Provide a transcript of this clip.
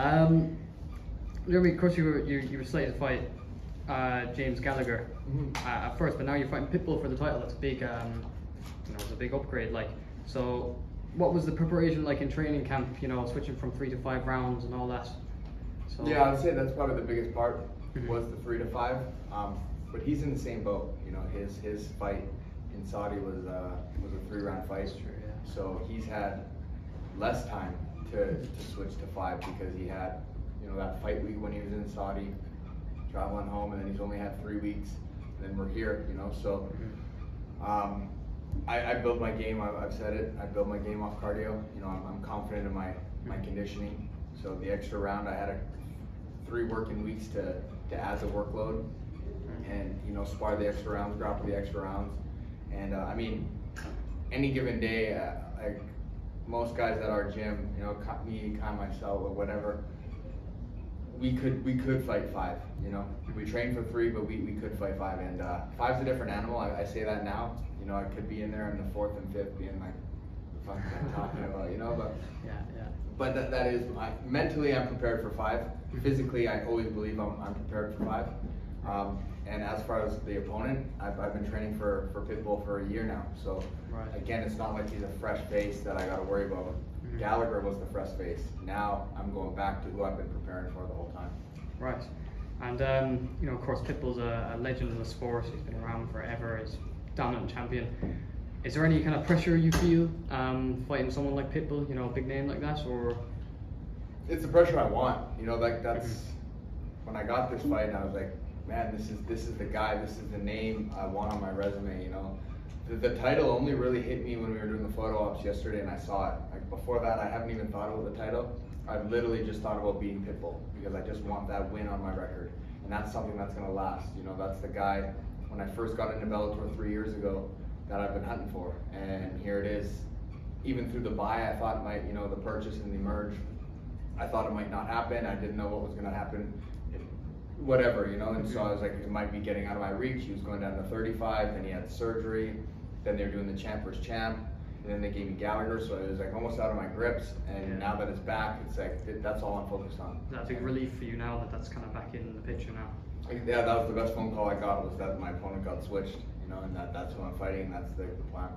Of course, you were slated to fight James Gallagher at first, but now you're fighting Pitbull for the title. That's a big, it's a big upgrade. Like, so what was the preparation like in training camp? Switching from 3 to 5 rounds and all that. So yeah, I'd say that's probably the biggest part was the 3 to 5. But he's in the same boat. His fight in Saudi was a 3-round fight. That's true, yeah. So he's had less time to switch to 5 because he had that fight week when he was in Saudi, traveling home, and then he's only had 3 weeks, and then we're here, so I build my game. I've said it, I build my game off cardio. I'm confident in my conditioning, so the extra round, I had 3 working weeks to add the workload and spar the extra rounds, grapple the extra rounds, and I mean, any given day, most guys at our gym, me, myself, or whatever, we could fight 5. We train for 3, but we could fight 5, and 5's a different animal. I say that now. I could be in there in the 4th and 5th, being like, "What the fuck am I talking about?" But yeah. But that is mentally, I'm prepared for 5. Physically, I always believe I'm prepared for 5. And as far as the opponent, I've been training for Pitbull for a year now. So again, it's not like he's a fresh face that I got to worry about. Gallagher was the fresh face. Now I'm going back to who I've been preparing for the whole time. Right. And of course, Pitbull's a legend in the sport. He's been around forever. He's dominant champion. Is there any kind of pressure you feel fighting someone like Pitbull? A big name like that, or? It's the pressure I want. That's when I got this fight, and I was like, man, this is the guy. This is the name I want on my resume. The title only really hit me when we were doing the photo ops yesterday, and I saw it. Like before that, I haven't even thought about the title. I've literally just thought about beating Pitbull because I just want that win on my record, and that's something that's gonna last. That's the guy when I first got into Bellator 3 years ago that I've been hunting for, and here it is. Even through the buy, I thought it might, the purchase and the merge, I thought it might not happen. I didn't know what was gonna happen. Whatever, and so I was like, it might be getting out of my reach. He was going down to 35, then he had surgery, then they were doing the champ versus champ, and then they gave me Gallagher, so it was like almost out of my grips, and now that it's back, it's like, that's all I'm focused on. Is that a big relief for you now that that's kind of back in the picture now? Yeah, that was the best phone call I got, was that my opponent got switched, and that's who I'm fighting, and that's the plan.